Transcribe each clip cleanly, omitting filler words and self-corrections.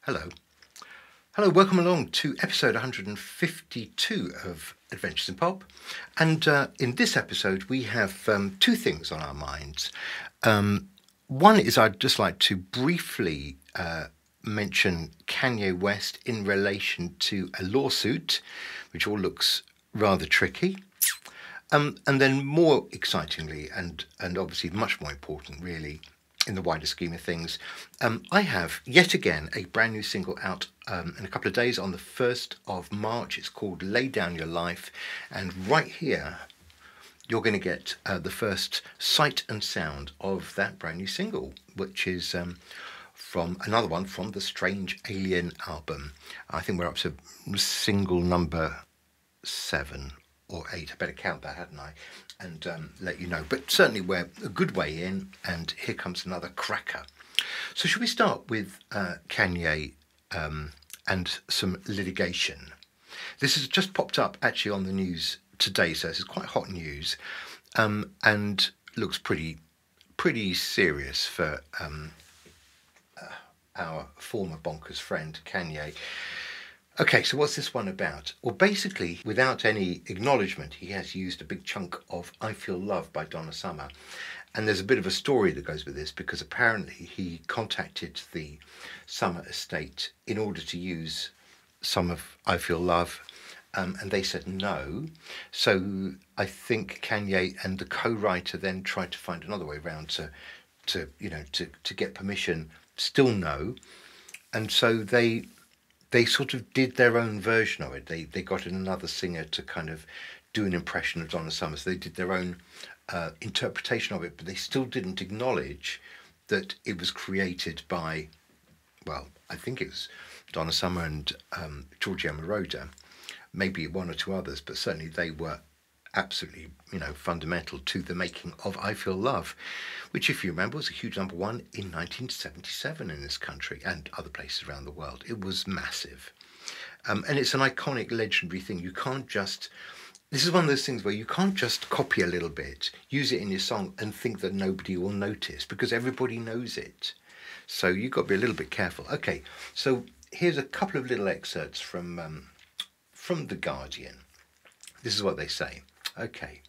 Hello. Hello, welcome along to episode 152 of Adventures in Pop. And in this episode, we have two things on our minds. One is I'd just like to briefly mention Kanye West in relation to a lawsuit, which all looks rather tricky. And then more excitingly, and obviously much more important, really, in the wider scheme of things, I have yet again a brand new single out in a couple of days on the 1st of March. It's called Lay Down Your Life. And right here, you're going to get the first sight and sound of that brand new single, which is from another one from the Strange Alien album. I think we're up to single number 7 or 8. I better count that, hadn't I? And let you know. But certainly we're a good way in, and here comes another cracker. So should we start with Kanye and some litigation? This has just popped up actually on the news today, so this is quite hot news, and looks pretty serious for our former bonkers friend Kanye. Okay, so what's this one about? Well, basically, without any acknowledgement, he has used a big chunk of I Feel Love by Donna Summer. And there's a bit of a story that goes with this, because apparently he contacted the Summer estate in order to use some of I Feel Love, and they said no. So I think Kanye and the co-writer then tried to find another way around to get permission, still no. And so they sort of did their own version of it. They got another singer to kind of do an impression of Donna Summer. So they did their own interpretation of it, but they still didn't acknowledge that it was created by, well, I think it was Donna Summer and Georgia Moroder, maybe one or two others, but certainly they were absolutely, fundamental to the making of I Feel Love, which, if you remember, was a huge number one in 1977 in this country and other places around the world. It was massive. And it's an iconic, legendary thing. You can't just... This is one of those things where you can't just copy a little bit, use it in your song and think that nobody will notice, because everybody knows it. So you've got to be a little bit careful. Okay, so here's a couple of little excerpts from The Guardian. This is what they say. Okay.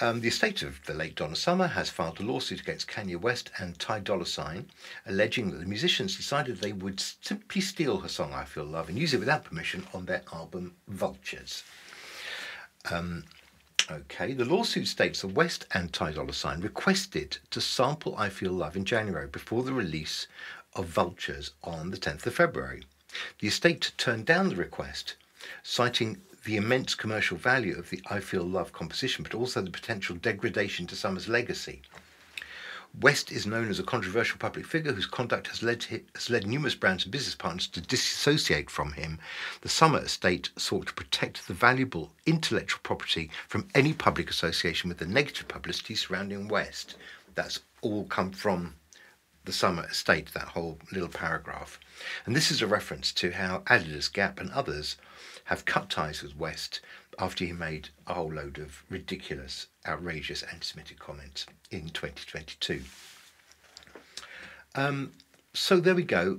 The estate of the late Donna Summer has filed a lawsuit against Kanye West and Ty Dolla $ign, alleging that the musicians decided they would simply steal her song I Feel Love and use it without permission on their album Vultures. Okay, the lawsuit states that West and Ty Dolla $ign requested to sample I Feel Love in January before the release of Vultures on the 10th of February. The estate turned down the request, citing the immense commercial value of the I Feel Love composition, but also the potential degradation to Summer's legacy. West is known as a controversial public figure whose conduct has led numerous brands and business partners to disassociate from him. The Summer estate sought to protect the valuable intellectual property from any public association with the negative publicity surrounding West. That's all come from the Summer estate, that whole little paragraph. And this is a reference to how Adidas, Gap and others have cut ties with West after he made a whole load of ridiculous, outrageous anti-Semitic comments in 2022. So there we go.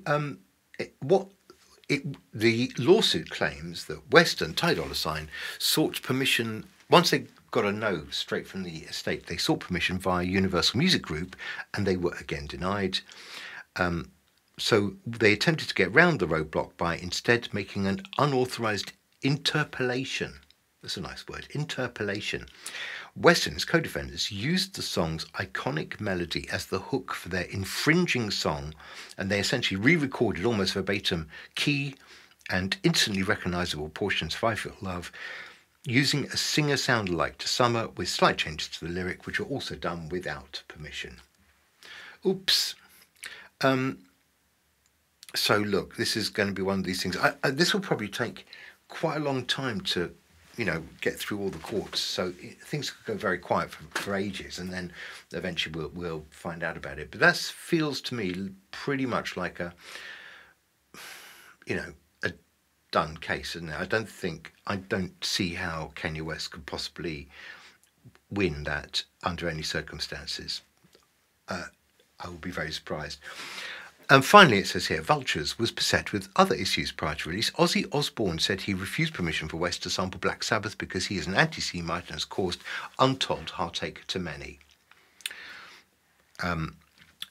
The lawsuit claims that West and Ty Dolla $ign sought permission, once they got a no straight from the estate, they sought permission via Universal Music Group, and they were again denied. So they attempted to get round the roadblock by instead making an unauthorised interpolation. That's a nice word, interpolation. West and his co-defendants used the song's iconic melody as the hook for their infringing song, and they essentially re-recorded almost verbatim key and instantly recognisable portions of I Feel Love, using a singer sound-alike to Summer with slight changes to the lyric, which were also done without permission. Oops. So look, this is going to be one of these things. This will probably take quite a long time to, get through all the courts. So things could go very quiet for ages, and then eventually we'll find out about it. But that feels to me pretty much like a done case, isn't it? I don't see how Kanye West could possibly win that under any circumstances. I would be very surprised. And finally, it says here, Vultures was beset with other issues prior to release. Ozzy Osbourne said he refused permission for West to sample Black Sabbath because he is an anti-Semite and has caused untold heartache to many.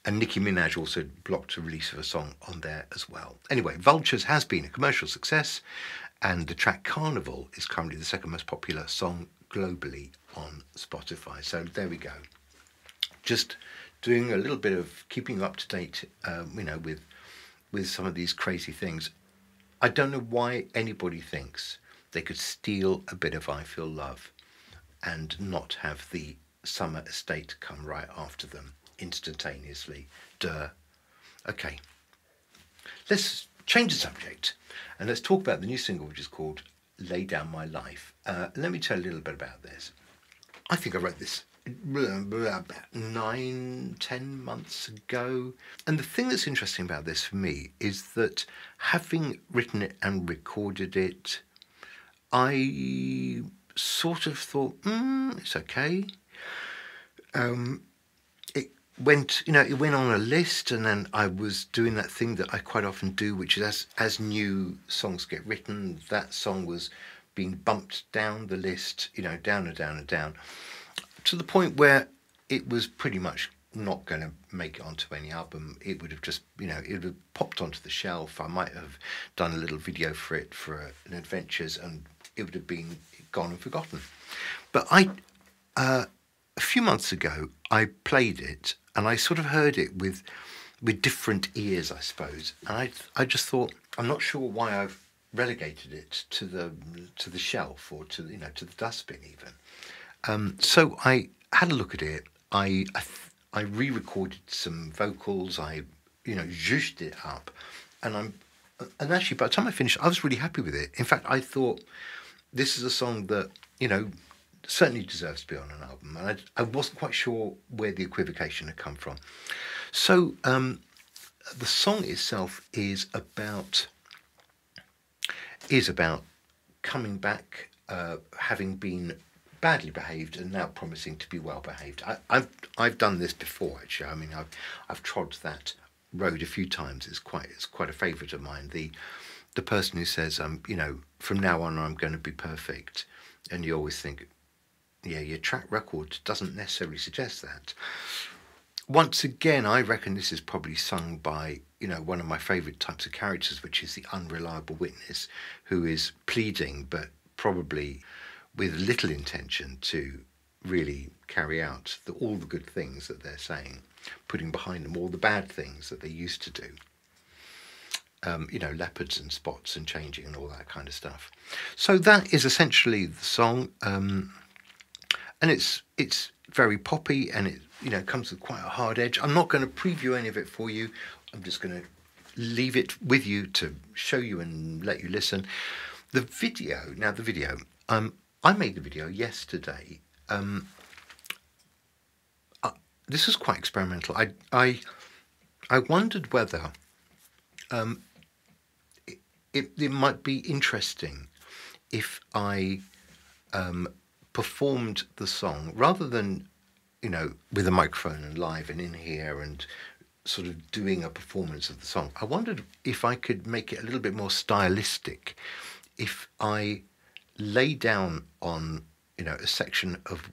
And Nicki Minaj also blocked the release of a song on there as well. Anyway, Vultures has been a commercial success, and the track Carnival is currently the second most popular song globally on Spotify. So there we go. Just doing a little bit of keeping you up to date, with some of these crazy things. I don't know why anybody thinks they could steal a bit of I Feel Love and not have the Summer Estate come right after them instantaneously. Duh. Okay, let's change the subject and let's talk about the new single, which is called Lay Down My Life. Let me tell you a little bit about this. I think I wrote this about 9-10 months ago, and the thing that's interesting about this for me is that having written it and recorded it, I sort of thought, it's okay. It went on a list, and then I was doing that thing that I quite often do, which is as new songs get written, that song was being bumped down the list, down and down and down, to the point where it was pretty much not going to make it onto any album. It would have just, it would have popped onto the shelf. I might have done a little video for it for an adventures, and it would have been gone and forgotten. But a few months ago, I played it, and I sort of heard it with different ears, I suppose. And I just thought, I'm not sure why I've relegated it to the shelf or to the dustbin even. So I had a look at it. I re-recorded some vocals. I zhushed it up, and actually by the time I finished, I was really happy with it. In fact, I thought this is a song that certainly deserves to be on an album, and I wasn't quite sure where the equivocation had come from. So the song itself is about coming back, having been badly behaved and now promising to be well behaved. I've done this before, actually. I mean, I've trod that road a few times. It's quite a favourite of mine. The person who says, from now on I'm going to be perfect, and you always think, yeah, your track record doesn't necessarily suggest that. Once again, I reckon this is probably sung by, one of my favourite types of characters, which is the unreliable witness, who is pleading, but probably with little intention to really carry out all the good things that they're saying, putting behind them all the bad things that they used to do. Leopards and spots and changing and all that kind of stuff. So that is essentially the song. And it's very poppy, and it comes with quite a hard edge. I'm not going to preview any of it for you. I'm just going to leave it with you to show you and let you listen. The video, I made the video yesterday. This was quite experimental. I wondered whether it might be interesting if I performed the song rather than with a microphone and live and in here and sort of doing a performance of the song. I wondered if I could make it a little bit more stylistic if I lay down on a section of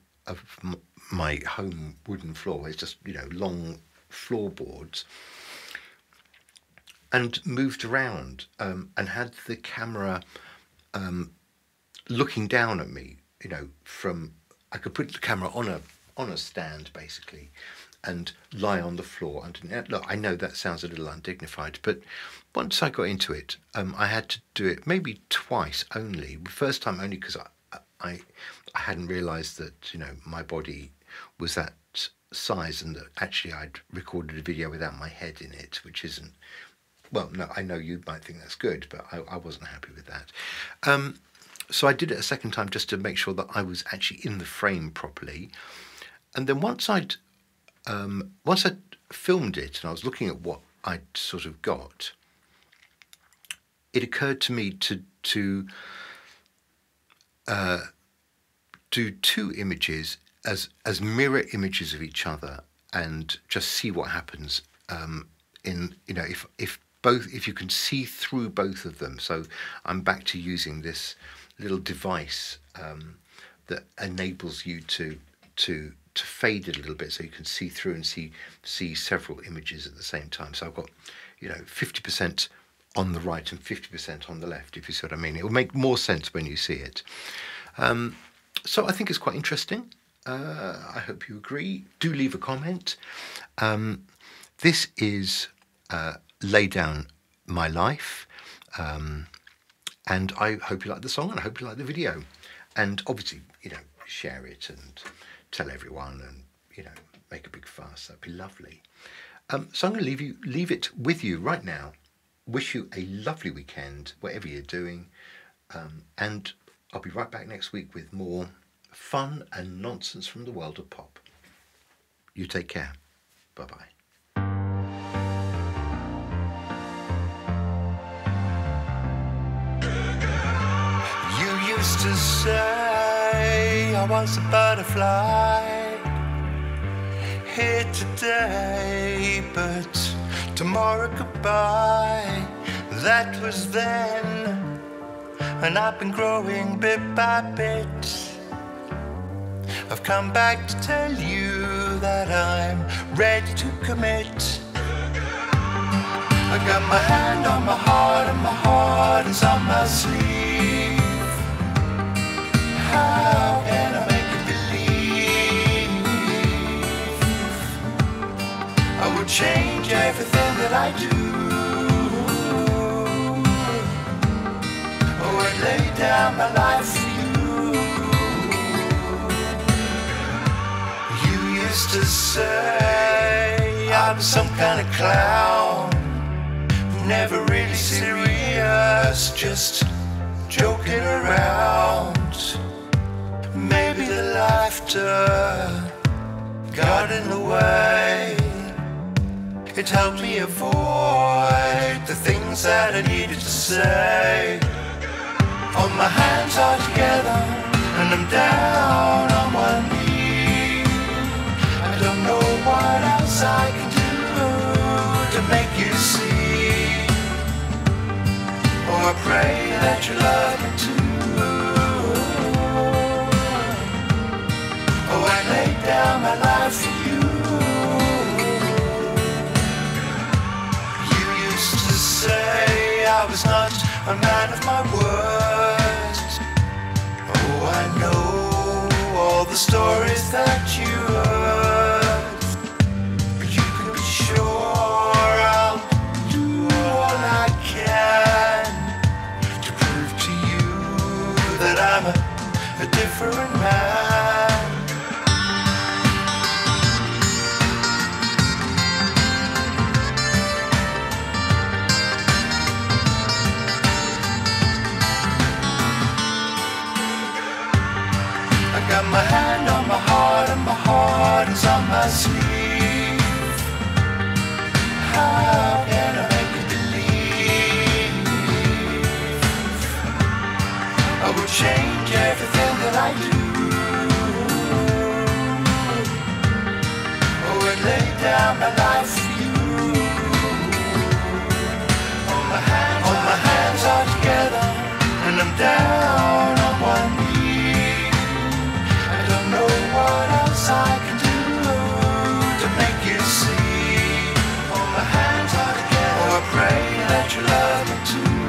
my home wooden floor. It's just long floorboards, and moved around and had the camera looking down at me. I could put the camera on a stand basically, and lie on the floor underneath. Look, I know that sounds a little undignified, but once I got into it, I had to do it maybe twice only. The first time only because I hadn't realised that my body was that size, and that actually I'd recorded a video without my head in it, which isn't. Well, no, I know you might think that's good, but I wasn't happy with that. So I did it a second time just to make sure that I was actually in the frame properly. And then once I'd filmed it and I was looking at what I'd sort of got, it occurred to me to do two images as mirror images of each other and just see what happens in, you know, if you can see through both of them. So I'm back to using this little device that enables you to fade it a little bit, so you can see through and see several images at the same time. So I've got, you know, 50% on the right and 50% on the left, if you see what I mean. It will make more sense when you see it. So I think it's quite interesting. I hope you agree. Do leave a comment. This is Lay Down My Life, and I hope you like the song, and I hope you like the video, and obviously, you know, share it and tell everyone, and, you know, make a big fuss. That'd be lovely. So I'm going to leave it with you right now. Wish you a lovely weekend, whatever you're doing, and I'll be right back next week with more fun and nonsense from the world of pop. You take care. Bye-bye. You used to say I was a butterfly here today, but tomorrow goodbye. That was then, and I've been growing bit by bit. I've come back to tell you that I'm ready to commit. I got my hand on my heart, and my heart is on my sleeve. How can I make you believe I would change everything that I do? Oh, I'd lay down my life for you. You used to say I was some kind of clown, never really serious, just joking around. Maybe the laughter got in the way. It helped me avoid the things that I needed to say. All my hands are together and I'm down on one knee. I don't know what else I can do to make you see. Oh, I pray that you love me too. Oh, I laid down my life for you. You used to say I was not a man of my word. Oh, I know all the stories that you heard, but you can be sure I'll do all I can to prove to you that I'm a different man. Got my hand on my heart, and my heart is on my sleeve. How can I make you believe I would change everything that I do? Oh, I'd lay down my life for you. All my hands are together and I'm down on one knee. Don't know what else I can do to make you see. All my hands are together. Oh, I pray that you love me too.